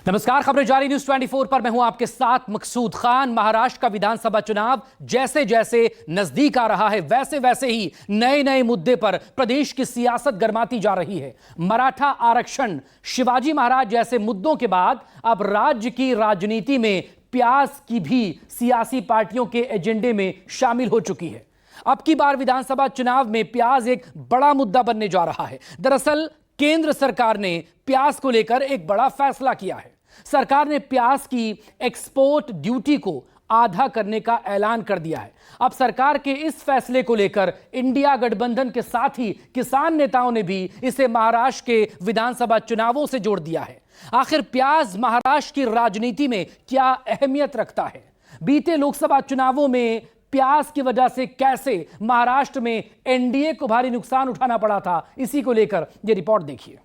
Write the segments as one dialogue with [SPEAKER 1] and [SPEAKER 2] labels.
[SPEAKER 1] नमस्कार, खबरें जारी न्यूज 24 पर मैं हूं आपके साथ मकसूद खान। महाराष्ट्र का विधानसभा चुनाव जैसे जैसे नजदीक आ रहा है वैसे वैसे ही नए नए मुद्दे पर प्रदेश की सियासत गरमाती जा रही है। मराठा आरक्षण, शिवाजी महाराज जैसे मुद्दों के बाद अब राज्य की राजनीति में प्याज की भी सियासी पार्टियों के एजेंडे में शामिल हो चुकी है। अब की बार विधानसभा चुनाव में प्याज एक बड़ा मुद्दा बनने जा रहा है। दरअसल केंद्र सरकार ने प्याज को लेकर एक बड़ा फैसला किया है। सरकार ने प्याज की एक्सपोर्ट ड्यूटी को आधा करने का ऐलान कर दिया है। अब सरकार के इस फैसले को लेकर इंडिया गठबंधन के साथ ही किसान नेताओं ने भी इसे महाराष्ट्र के विधानसभा चुनावों से जोड़ दिया है। आखिर प्याज महाराष्ट्र की राजनीति में क्या अहमियत रखता है? बीते लोकसभा चुनावों में प्याज की वजह से कैसे महाराष्ट्र में एनडीए को भारी नुकसान उठाना पड़ा था, इसी को लेकर यह रिपोर्ट देखिए।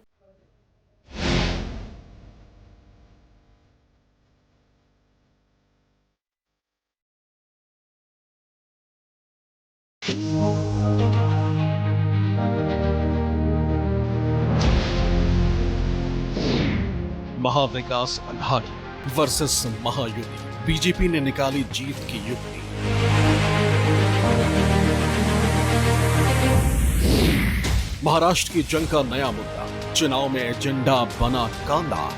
[SPEAKER 2] महाविकास अघाड़ी वर्सेस महायुति, बीजेपी ने निकाली जीत की युक्ति। महाराष्ट्र की जंग का नया मुद्दा, चुनाव में एजेंडा बना कांदा।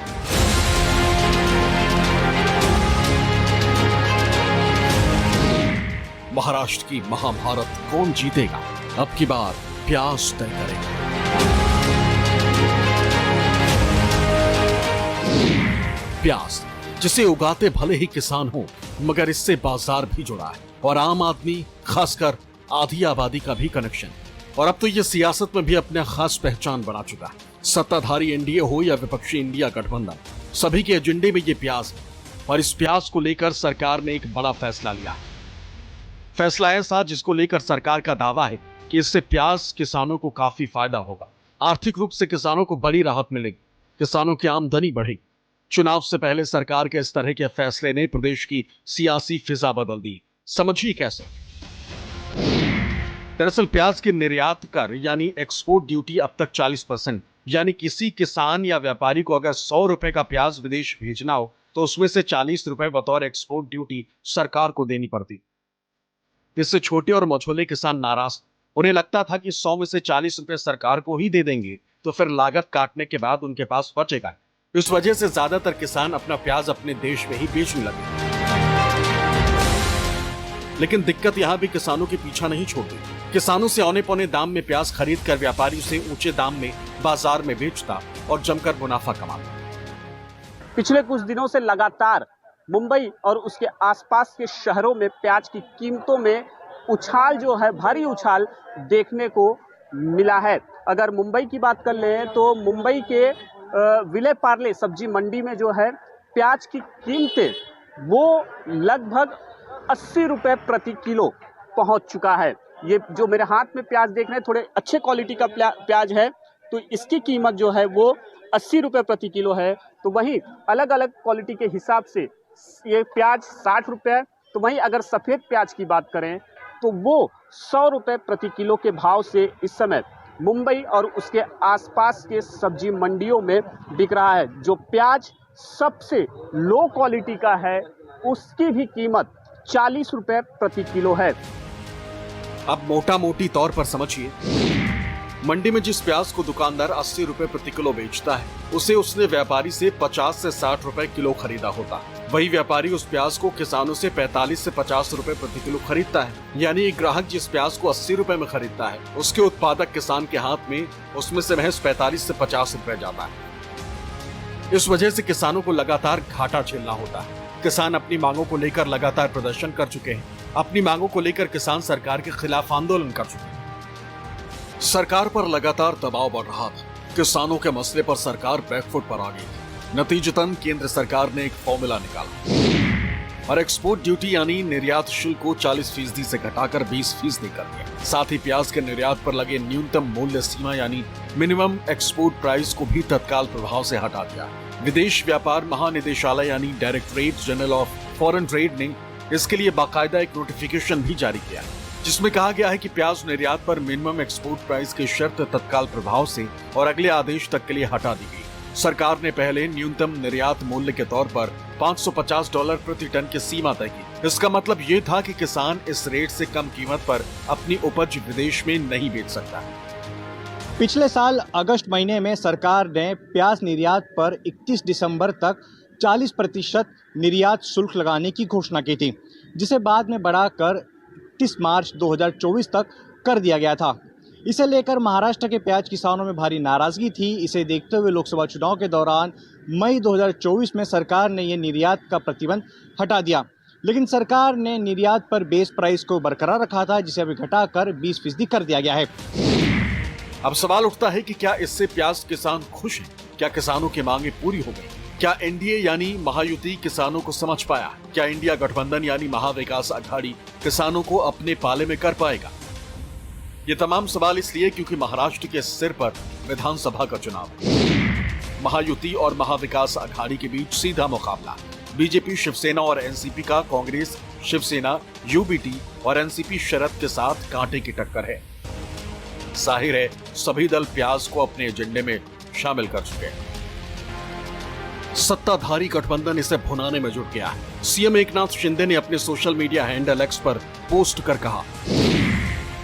[SPEAKER 2] महाराष्ट्र की महाभारत कौन जीतेगा, अब की बार प्याज तय करेगा। प्याज जिसे उगाते भले ही किसान हो, मगर इससे बाजार भी जुड़ा है और आम आदमी, खासकर आधी आबादी का भी कनेक्शन। और अब तो ये सियासत में भी अपने खास पहचान बना चुका है। सत्ताधारी एनडीए हो या विपक्षी इंडिया गठबंधन, सभी के एजेंडे में ये प्याज है। और इस प्याज को लेकर सरकार ने एक बड़ा फैसला लिया। फैसला ऐसा जिसको लेकर सरकार का दावा है कि इससे प्याज किसानों को काफी फायदा होगा। आर्थिक रूप से किसानों को बड़ी राहत मिलेगी, किसानों की आमदनी बढ़ेगी। चुनाव से पहले सरकार के इस तरह के फैसले ने प्रदेश की सियासी फिजा बदल दी। समझिए कैसे। दरअसल प्याज के निर्यात कर यानी एक्सपोर्ट ड्यूटी अब तक 40%, यानी किसी किसान या व्यापारी को अगर 100 रुपए का प्याज विदेश भेजना हो तो उसमें से 40 रुपए बतौर एक्सपोर्ट ड्यूटी सरकार को देनी पड़ती। इससे छोटे और मझोले किसान नाराज। उन्हें लगता था कि 100 में से 40 रुपए सरकार को ही दे देंगे तो फिर लागत काटने के बाद उनके पास बचेगा। इस वजह से ज्यादातर किसान अपना प्याज अपने देश में ही बेचने लगे। लेकिन दिक्कत यहां भी किसानों के पीछा नहीं छोड़ती। किसानों से औने पौने दाम में प्याज खरीद कर व्यापारी उसे ऊंचे दाम में बाजार में बेचता और जमकर मुनाफा कमाता।
[SPEAKER 3] पिछले कुछ दिनों से लगातार मुंबई और उसके आसपास के शहरों में प्याज की कीमतों में उछाल जो है, भारी उछाल देखने को मिला है। अगर मुंबई की बात कर लें तो मुंबई के विले पार्ले सब्जी मंडी में जो है प्याज की कीमतें वो लगभग 80 रुपए प्रति किलो पहुंच चुका है। ये जो मेरे हाथ में प्याज देख रहे हैं, थोड़े अच्छे क्वालिटी का प्याज है, तो इसकी कीमत जो है वो 80 रुपए प्रति किलो है। तो वहीं अलग अलग क्वालिटी के हिसाब से ये प्याज 60 रुपए, तो वहीं अगर सफ़ेद प्याज की बात करें तो वो 100 रुपए प्रति किलो के भाव से इस समय मुंबई और उसके आसपास के सब्जी मंडियों में बिक रहा है। जो प्याज सबसे लो क्वालिटी का है उसकी भी कीमत 40 रुपए प्रति किलो है।
[SPEAKER 2] अब मोटा मोटी तौर पर समझिए, मंडी में जिस प्याज को दुकानदार 80 रुपए प्रति किलो बेचता है उसे उसने व्यापारी से 50 से 60 रुपए किलो खरीदा होता। वही व्यापारी उस प्याज को किसानों से 45 से 50 रुपए प्रति किलो खरीदता है। यानी एक ग्राहक जिस प्याज को 80 रुपए में खरीदता है उसके उत्पादक किसान के हाथ में उसमें से महज 45 से 50 रुपए जाता है। इस वजह से किसानों को लगातार घाटा झेलना होता है। किसान अपनी मांगों को लेकर लगातार प्रदर्शन कर चुके हैं। अपनी मांगों को लेकर किसान सरकार के खिलाफ आंदोलन कर चुके हैं। सरकार पर लगातार दबाव बढ़ रहा था। किसानों के मसले पर सरकार बैकफुट पर आ गई थी। नतीजतन केंद्र सरकार ने एक फॉर्मूला निकाला और एक्सपोर्ट ड्यूटी यानी निर्यात शुल्क को 40% से घटाकर 20% कर दिया। साथ ही प्याज के निर्यात पर लगे न्यूनतम मूल्य सीमा यानी मिनिमम एक्सपोर्ट प्राइस को भी तत्काल प्रभाव से हटा दिया। विदेश व्यापार महानिदेशालय यानी directorate general of foreign trade ने इसके लिए बाकायदा एक नोटिफिकेशन भी जारी किया, जिसमें कहा गया है कि प्याज निर्यात पर मिनिमम एक्सपोर्ट प्राइस की शर्त तत्काल प्रभाव से और अगले आदेश तक के लिए हटा दी गई। सरकार ने पहले न्यूनतम निर्यात मूल्य के तौर पर $550 प्रति टन की सीमा तय की। इसका मतलब ये था कि किसान इस रेट से कम कीमत पर अपनी उपज विदेश में नहीं बेच सकता।
[SPEAKER 4] पिछले साल अगस्त महीने में सरकार ने प्याज निर्यात पर 31 दिसंबर तक 40% निर्यात शुल्क लगाने की घोषणा की थी, जिसे बाद में बढ़ाकर 31 मार्च 2024 तक कर दिया गया था। इसे लेकर महाराष्ट्र के प्याज किसानों में भारी नाराजगी थी। इसे देखते हुए लोकसभा चुनाव के दौरान मई 2024 में सरकार ने ये निर्यात का प्रतिबंध हटा दिया, लेकिन सरकार ने निर्यात पर बेस प्राइस को बरकरार रखा था, जिसे अभी घटाकर 20% कर दिया गया है।
[SPEAKER 2] अब सवाल उठता है कि क्या इससे प्याज किसान खुश हैं? क्या किसानों की मांगे पूरी हो गई? क्या एनडीए यानी महायुति किसानों को समझ पाया? क्या इंडिया गठबंधन यानी महाविकास अघाड़ी किसानों को अपने पाले में कर पाएगा? ये तमाम सवाल इसलिए क्योंकि महाराष्ट्र के सिर पर विधानसभा का चुनाव है। महायुति और महाविकास अघाड़ी के बीच सीधा मुकाबला। बीजेपी, शिवसेना और एनसीपी का कांग्रेस, शिवसेना, यूबीटी और एनसीपी शरद के साथ कांटे की टक्कर है। जाहिर है सभी दल प्याज को अपने एजेंडे में शामिल कर चुके हैं। सत्ताधारी गठबंधन इसे भुनाने में जुट गया है। सीएम एकनाथ शिंदे ने अपने सोशल मीडिया हैंडल एक्स पर पोस्ट कर कहा,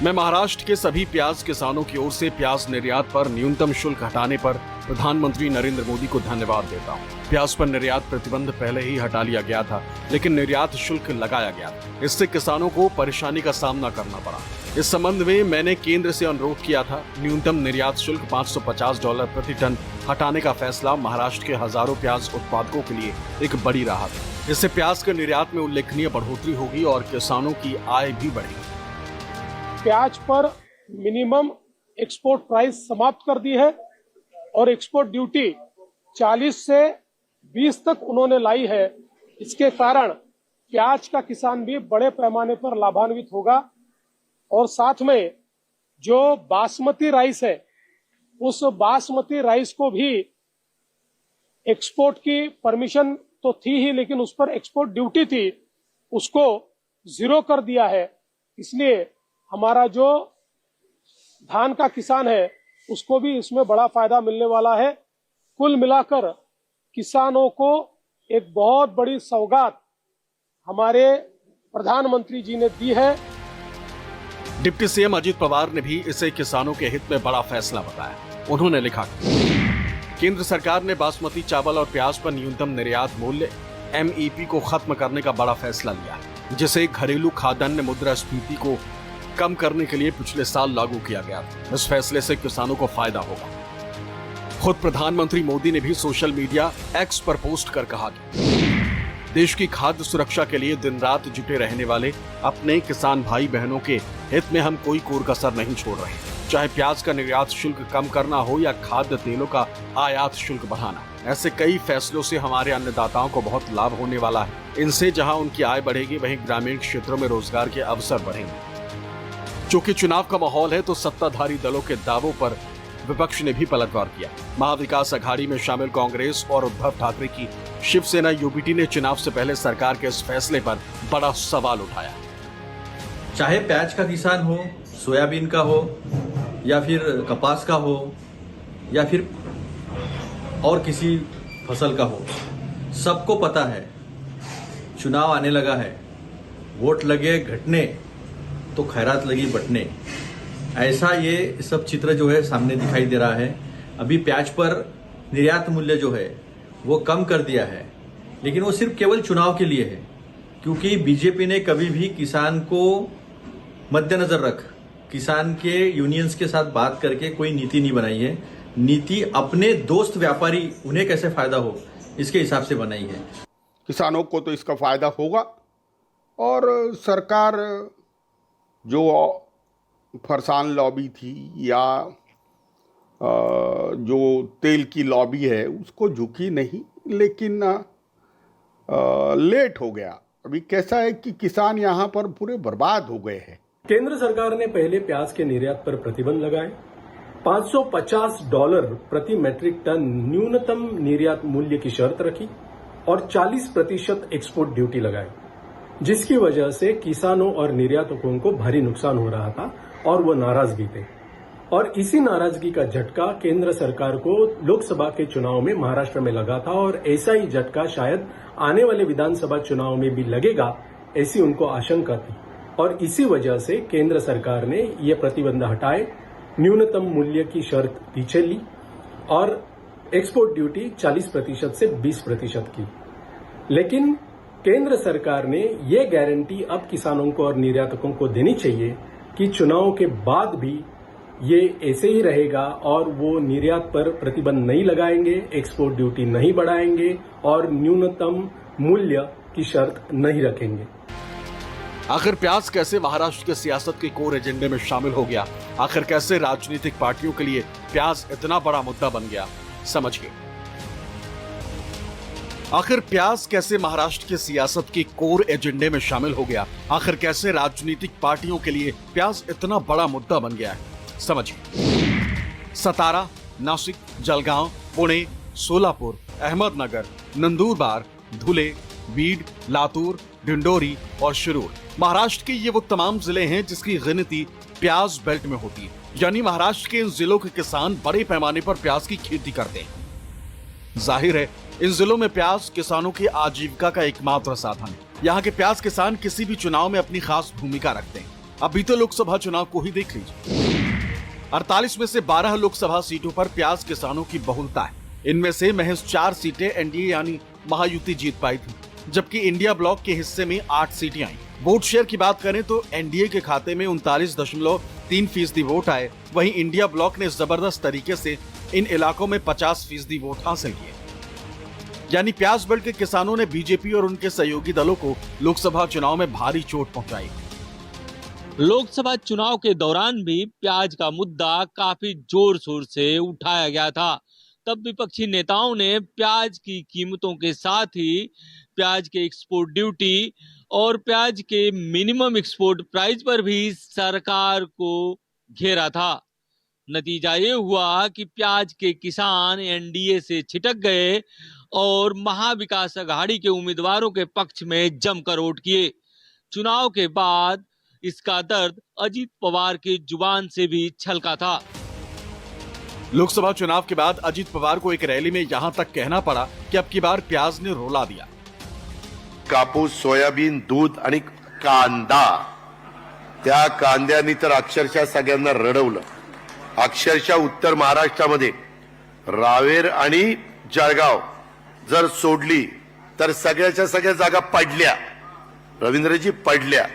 [SPEAKER 2] मैं महाराष्ट्र के सभी प्याज किसानों की ओर से प्याज निर्यात पर न्यूनतम शुल्क हटाने पर प्रधानमंत्री नरेंद्र मोदी को धन्यवाद देता हूं। प्याज पर निर्यात प्रतिबंध पहले ही हटा लिया गया था, लेकिन निर्यात शुल्क लगाया गया। इससे किसानों को परेशानी का सामना करना पड़ा। इस संबंध में मैंने केंद्र से अनुरोध किया था। न्यूनतम निर्यात शुल्क $550 प्रति टन हटाने का फैसला महाराष्ट्र के हजारों प्याज उत्पादकों के लिए एक बड़ी राहत है। इससे प्याज के निर्यात में उल्लेखनीय बढ़ोतरी होगी और किसानों की आय भी बढ़ेगी।
[SPEAKER 5] प्याज पर मिनिमम एक्सपोर्ट प्राइस समाप्त कर दी है और एक्सपोर्ट ड्यूटी 40 से 20 तक उन्होंने लाई है। इसके कारण प्याज का किसान भी बड़े पैमाने पर लाभान्वित होगा और साथ में जो बासमती राइस है, उस बासमती राइस को भी एक्सपोर्ट की परमिशन तो थी ही, लेकिन उस पर एक्सपोर्ट ड्यूटी थी, उसको 0 कर दिया है। इसलिए हमारा जो धान का किसान है उसको भी इसमें बड़ा फायदा मिलने वाला है। कुल मिलाकर किसानों को एक बहुत बड़ी सौगात हमारे प्रधानमंत्री जी ने दी है।
[SPEAKER 2] डिप्टी सीएम अजित पवार ने भी इसे किसानों के हित में बड़ा फैसला बताया। उन्होंने लिखा, केंद्र सरकार ने बासमती चावल और प्याज पर न्यूनतम निर्यात मूल्य MEP को खत्म करने का बड़ा फैसला लिया, जिसे घरेलू खाद्यान्न मुद्रास्फीति को कम करने के लिए पिछले साल लागू किया गया। इस फैसले से किसानों को फायदा होगा। खुद प्रधानमंत्री मोदी ने भी सोशल मीडिया एक्स पर पोस्ट कर कहा कि देश की खाद्य सुरक्षा के लिए दिन रात जुटे रहने वाले अपने किसान भाई बहनों के हित में हम कोई कोर कसर नहीं छोड़ रहे। चाहे प्याज का निर्यात शुल्क कम करना हो या खाद्य तेलों का आयात शुल्क बढ़ाना, ऐसे कई फैसलों से हमारे अन्नदाताओं को बहुत लाभ होने वाला है। इनसे जहां उनकी आय बढ़ेगी, वहीं ग्रामीण क्षेत्रों में रोजगार के अवसर बढ़ेंगे। चूंकि चुनाव का माहौल है तो सत्ताधारी दलों के दावों पर विपक्ष ने भी पलटवार किया। महाविकास अघाड़ी में शामिल कांग्रेस और उद्धव ठाकरे की शिवसेना यूबीटी ने चुनाव से पहले सरकार के इस फैसले पर बड़ा सवाल उठाया।
[SPEAKER 6] चाहे प्याज का किसान हो, सोयाबीन का हो या फिर कपास का हो या फिर और किसी फसल का हो, सबको पता है चुनाव आने लगा है, वोट लगे घटने तो खैरात लगी बटने। ऐसा ये सब चित्र जो है सामने दिखाई दे रहा है। अभी प्याज पर निर्यात मूल्य जो है वो कम कर दिया है, लेकिन वो सिर्फ केवल चुनाव के लिए है, क्योंकि बीजेपी ने कभी भी किसान को मद्देनजर रख किसान के यूनियंस के साथ बात करके कोई नीति नहीं बनाई है। नीति अपने दोस्त व्यापारी उन्हें कैसे फायदा हो इसके हिसाब से बनाई है।
[SPEAKER 7] किसानों को तो इसका फायदा होगा और सरकार जो फरसान लॉबी थी या जो तेल की लॉबी है उसको झुकी नहीं, लेकिन लेट हो गया। अभी कैसा है कि किसान यहाँ पर पूरे बर्बाद हो गए हैं।
[SPEAKER 8] केंद्र सरकार ने पहले प्याज के निर्यात पर प्रतिबंध लगाए, $550 प्रति मैट्रिक टन न्यूनतम निर्यात मूल्य की शर्त रखी और 40% एक्सपोर्ट ड्यूटी लगाई, जिसकी वजह से किसानों और निर्यातकों को भारी नुकसान हो रहा था और वो नाराजगी थे। और इसी नाराजगी का झटका केंद्र सरकार को लोकसभा के चुनाव में महाराष्ट्र में लगा था और ऐसा ही झटका शायद आने वाले विधानसभा चुनाव में भी लगेगा, ऐसी उनको आशंका थी। और इसी वजह से केंद्र सरकार ने ये प्रतिबंध हटाए, न्यूनतम मूल्य की शर्त पीछे ली और एक्सपोर्ट ड्यूटी 40% से 20% की। लेकिन केंद्र सरकार ने ये गारंटी अब किसानों को और निर्यातकों को देनी चाहिए कि चुनाव के बाद भी ये ऐसे ही रहेगा और वो निर्यात पर प्रतिबंध नहीं लगाएंगे, एक्सपोर्ट ड्यूटी नहीं बढ़ाएंगे और न्यूनतम मूल्य की शर्त नहीं रखेंगे।
[SPEAKER 2] आखिर प्याज कैसे महाराष्ट्र के सियासत के कोर एजेंडे में शामिल हो गया? आखिर कैसे राजनीतिक पार्टियों के लिए प्याज इतना बड़ा मुद्दा बन गया? समझिए। आखिर प्याज कैसे महाराष्ट्र के सियासत के कोर एजेंडे में शामिल हो गया? आखिर कैसे राजनीतिक पार्टियों के लिए प्याज इतना बड़ा मुद्दा बन गया है? समझिए। सतारा, नासिक, जलगांव, पुणे, सोलापुर, अहमदनगर, नंदुरबार, धुले, बीड, लातूर, डिंडोरी और शिरूर महाराष्ट्र के ये वो तमाम जिले हैं जिसकी गिनती प्याज बेल्ट में होती है। यानी महाराष्ट्र के इन जिलों के किसान बड़े पैमाने पर प्याज की खेती करते हैं। जाहिर है इन जिलों में प्याज किसानों की आजीविका का एकमात्र साधन है। यहाँ के प्याज किसान किसी भी चुनाव में अपनी खास भूमिका रखते हैं। अभी तो लोकसभा चुनाव को ही देख लीजिए। 48 में से 12 लोकसभा सीटों पर प्याज किसानों की बहुलता है। इनमें से महज 4 सीटें एनडीए यानी महायुति जीत पाई थी, जबकि इंडिया ब्लॉक के हिस्से में 8 सीटें आई। वोट शेयर की बात करें तो एनडीए के खाते में 39.3% वोट आए, वहीं इंडिया ब्लॉक ने जबरदस्त तरीके से इन इलाकों में 50% वोट हासिल किए। यानी प्याज बेल्ट के किसानों ने बीजेपी और उनके सहयोगी दलों को लोकसभा चुनाव में भारी चोट पहुंचाई।
[SPEAKER 9] लोकसभा चुनाव के दौरान भी प्याज का मुद्दा काफी जोर शोर से उठाया गया था। तब विपक्षी नेताओं ने प्याज की कीमतों के साथ ही प्याज के एक्सपोर्ट ड्यूटी और प्याज के मिनिमम एक्सपोर्ट प्राइस पर भी सरकार को घेरा था। नतीजा ये हुआ कि प्याज के किसान एनडीए से छिटक गए और महाविकास अघाड़ी के उम्मीदवारों के पक्ष में जमकर वोट किए। चुनाव के बाद इसका दर्द अजीत पवार की जुबान से भी छलका था।
[SPEAKER 2] लोकसभा चुनाव के बाद अजीत पवार को एक रैली में यहां तक कहना पड़ा कि अब की बार प्याज ने रुला दिया।
[SPEAKER 10] कापूस, सोयाबीन, दूध आणि कांदा, त्या कांद्यानी तर अक्षरशः सगळ्यांना रडवलं। अक्षरशः उत्तर महाराष्ट्रामध्ये रावेर आणि जळगाव जर सोडली तर सगळ्याच्या सगळ्या जागा पडल्या, रवींद्रजी पडल्या।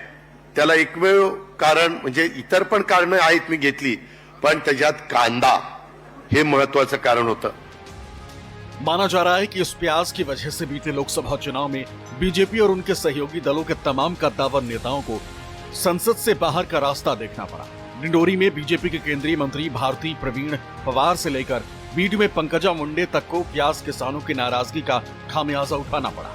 [SPEAKER 10] त्याला एकमेव कारण म्हणजे इतर पण कारणं आहेत मी घेतली, पण त्याच्यात कांदा हे महत्वाचं कारण होतं।
[SPEAKER 2] माना जा रहा है कि इस प्याज की वजह से बीते लोकसभा चुनाव में बीजेपी और उनके सहयोगी दलों के तमाम कद्दावर नेताओं को संसद से बाहर का रास्ता देखना पड़ा। डिंडोरी में बीजेपी के केंद्रीय मंत्री भारती प्रवीण पवार से लेकर बीड में पंकजा मुंडे तक को प्याज किसानों की नाराजगी का खामियाजा उठाना पड़ा।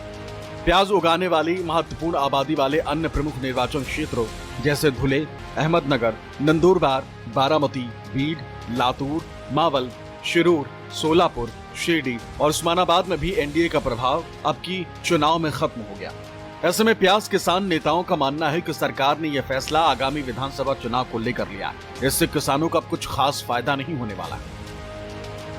[SPEAKER 2] प्याज उगाने वाली महत्वपूर्ण आबादी वाले अन्य प्रमुख निर्वाचन क्षेत्रों जैसे धुले, अहमदनगर, नंदुरबार, बारामती, बीड, लातूर, मावल, शिरूर, सोलापुर, शिरडी और उस्मानाबाद में भी एनडीए का प्रभाव अब की चुनाव में खत्म हो गया। ऐसे में प्याज किसान नेताओं का मानना है कि सरकार ने यह फैसला आगामी विधानसभा चुनाव को लेकर लिया है। इससे किसानों का कुछ खास फायदा नहीं होने वाला है।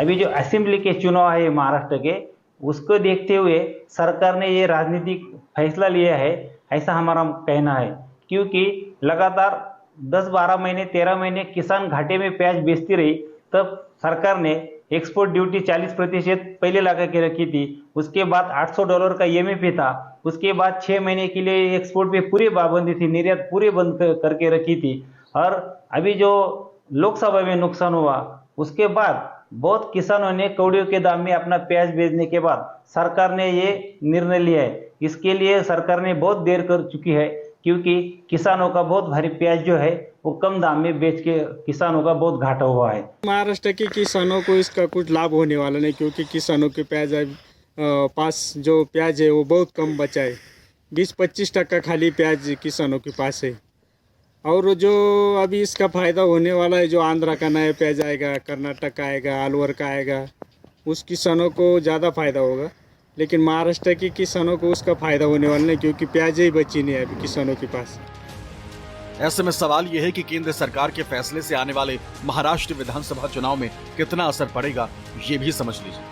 [SPEAKER 11] अभी जो असेंबली के चुनाव है महाराष्ट्र के, उसको देखते हुए सरकार ने ये राजनीतिक फैसला लिया है, ऐसा हमारा कहना है। क्योंकि लगातार 10-12 महीने 13 महीने किसान घाटे में प्याज बेचती रही, तब सरकार ने एक्सपोर्ट ड्यूटी 40% पहले लगा के रखी थी। उसके बाद $800 का EMF था। उसके बाद 6 महीने के लिए एक्सपोर्ट पे पूरी पाबंदी थी, निर्यात पूरे बंद करके रखी थी। और अभी जो लोकसभा में नुकसान हुआ, उसके बाद बहुत किसानों ने कौड़ियों के दाम में अपना प्याज बेचने के बाद सरकार ने ये निर्णय लिया है। इसके लिए सरकार ने बहुत देर कर चुकी है, क्योंकि किसानों का बहुत भारी प्याज जो है वो कम दाम में बेच के किसानों का बहुत घाटा हुआ है।
[SPEAKER 12] महाराष्ट्र के किसानों को इसका कुछ लाभ होने वाला नहीं, क्योंकि किसानों के प्याज पास जो प्याज है वो बहुत कम बचा है। 20-25% खाली प्याज किसानों के पास है। और जो अभी इसका फ़ायदा होने वाला है, जो आंध्रा का नया प्याज आएगा, कर्नाटक का आएगा, अलवर का आएगा, उस किसानों को ज़्यादा फ़ायदा होगा। लेकिन महाराष्ट्र के किसानों को उसका फ़ायदा होने वाला नहीं, क्योंकि प्याज ही बची नहीं है अभी किसानों के पास।
[SPEAKER 2] ऐसे में सवाल यह है कि केंद्र सरकार के फैसले से आने वाले महाराष्ट्र विधानसभा चुनाव में कितना असर पड़ेगा, ये भी समझ लीजिए।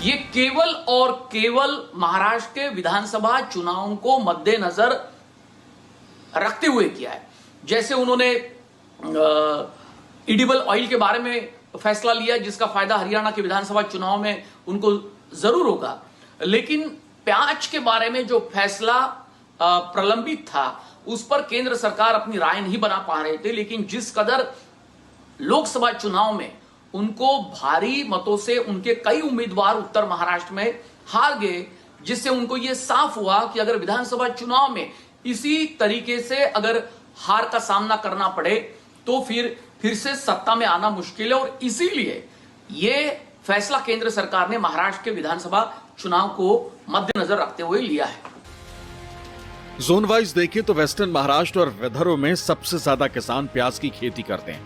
[SPEAKER 13] ये केवल और केवल महाराष्ट्र के विधानसभा चुनावों को मद्देनजर रखते हुए किया है। जैसे उन्होंने एडिबल ऑयल के बारे में फैसला लिया, जिसका फायदा हरियाणा के विधानसभा चुनाव में उनको जरूर होगा, लेकिन प्याज के बारे में जो फैसला प्रलंबित था उस पर केंद्र सरकार अपनी राय नहीं बना पा रहे थे। लेकिन जिस कदर लोकसभा चुनाव में उनको भारी मतों से उनके कई उम्मीदवार उत्तर महाराष्ट्र में हार गए, जिससे उनको यह साफ हुआ कि अगर विधानसभा चुनाव में इसी तरीके से अगर हार का सामना करना पड़े तो फिर से सत्ता में आना मुश्किल है। और इसीलिए यह फैसला केंद्र सरकार ने महाराष्ट्र के विधानसभा चुनाव को मद्देनजर रखते हुए लिया है।
[SPEAKER 2] जोन वाइज देखें तो वेस्टर्न महाराष्ट्र और विदर्भ में सबसे ज्यादा किसान प्याज की खेती करते हैं।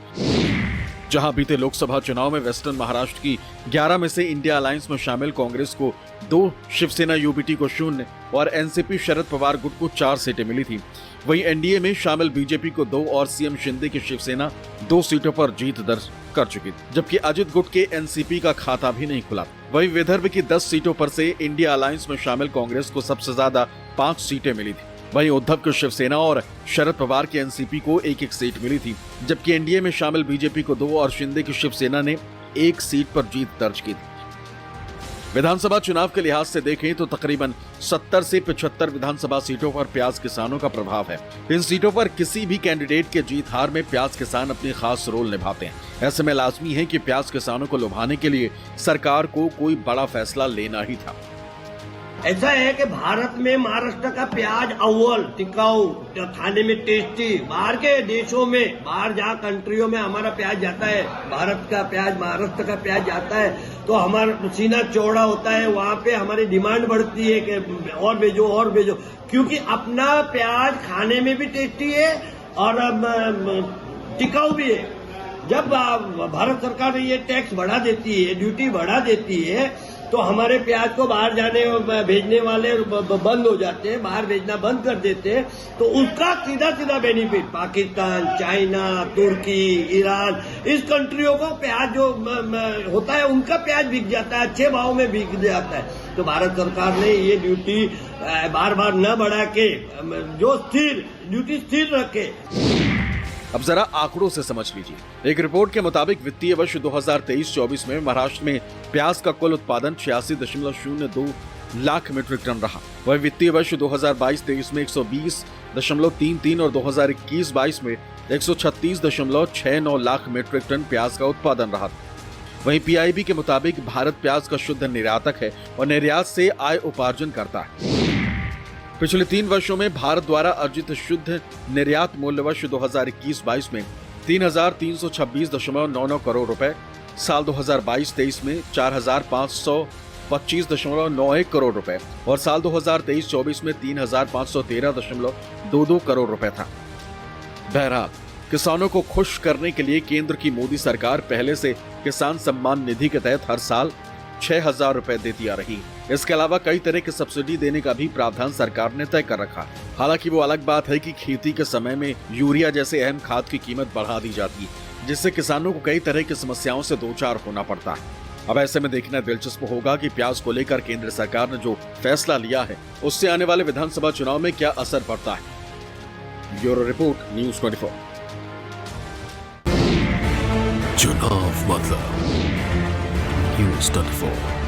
[SPEAKER 2] जहां बीते लोकसभा चुनाव में वेस्टर्न महाराष्ट्र की 11 में से इंडिया अलायंस में शामिल कांग्रेस को 2, शिवसेना यूबीटी को 0 और एनसीपी शरद पवार गुट को 4 सीटें मिली थी। वहीं एनडीए में शामिल बीजेपी को 2 और सीएम शिंदे की शिवसेना 2 सीटों पर जीत दर्ज कर चुकी थी, जबकि अजित गुट के एनसीपी का खाता भी नहीं खुला। वहीं विदर्भ की 10 सीटों पर से इंडिया अलायंस में शामिल कांग्रेस को सबसे ज्यादा 5 सीटें मिली थी। वहीं उद्धव को शिवसेना और शरद पवार की एनसीपी को 1-1 सीट मिली थी, जबकि एनडीए में शामिल बीजेपी को 2 और शिंदे की शिवसेना ने 1 सीट पर जीत दर्ज की थी। विधानसभा चुनाव के लिहाज से देखें तो तकरीबन 70 से 75 विधानसभा सीटों पर प्याज किसानों का प्रभाव है। इन सीटों पर किसी भी कैंडिडेट के जीत हार में प्याज किसान अपनी खास रोल निभाते हैं। ऐसे में लाजमी है कि प्याज किसानों को लुभाने के लिए सरकार को कोई बड़ा फैसला लेना ही था।
[SPEAKER 14] ऐसा है कि भारत में महाराष्ट्र का प्याज अव्वल, टिकाऊ, खाने में टेस्टी। बाहर के देशों में, बाहर जहाँ कंट्रियों में हमारा प्याज जाता है, भारत का प्याज, महाराष्ट्र का प्याज जाता है तो हमारा सीना चौड़ा होता है। वहाँ पे हमारी डिमांड बढ़ती है कि और भेजो और भेजो, क्योंकि अपना प्याज खाने में भी टेस्टी है और टिकाऊ भी है। जब भारत सरकार ये टैक्स बढ़ा देती है, ड्यूटी बढ़ा देती है, तो हमारे प्याज को बाहर जाने भेजने वाले बंद हो जाते हैं, बाहर भेजना बंद कर देते हैं। तो उसका सीधा सीधा बेनिफिट पाकिस्तान, चाइना, तुर्की, ईरान, इस कंट्रियों को प्याज जो होता है उनका प्याज बिक जाता है, अच्छे भाव में बिक जाता है। तो भारत सरकार ने ये ड्यूटी बार बार न बढ़ा के जो ड्यूटी स्थिर रखे।
[SPEAKER 2] अब जरा आंकड़ों से समझ लीजिए। एक रिपोर्ट के मुताबिक वित्तीय वर्ष 2023-24 में महाराष्ट्र में प्याज का कुल उत्पादन 86.02 लाख मीट्रिक टन रहा। वही वित्तीय वर्ष 2022-23 में 120.33 और 2021-22 में 136.69 लाख मीट्रिक टन प्याज का उत्पादन रहा। वहीं पीआईबी के मुताबिक भारत प्याज का शुद्ध निर्यातक है और निर्यात से आय उपार्जन करता है। पिछले 3 वर्षों में भारत द्वारा अर्जित शुद्ध निर्यात मूल्य वर्ष 2021-22 में 3,326.99 करोड़ रुपए, साल 2022-23 में 4,525.91 करोड़ रुपए और साल 2023-24 में 3,513.22 करोड़ रुपए था। बहरहाल किसानों को खुश करने के लिए केंद्र की मोदी सरकार पहले से किसान सम्मान निधि के तहत हर साल 6,000 रुपए देती आ रही। इसके अलावा कई तरह की सब्सिडी देने का भी प्रावधान सरकार ने तय कर रखा। हालांकि वो अलग बात है कि खेती के समय में यूरिया जैसे अहम खाद की कीमत बढ़ा दी जाती है, जिससे किसानों को कई तरह की समस्याओं से दो चार होना पड़ता है। अब ऐसे में देखना दिलचस्प होगा कि प्याज को लेकर केंद्र सरकार ने जो फैसला लिया है उससे आने वाले विधानसभा चुनाव में क्या असर पड़ता है। Bureau report, news 24।
[SPEAKER 15] चुनाव मतलब न्यूज़ 24।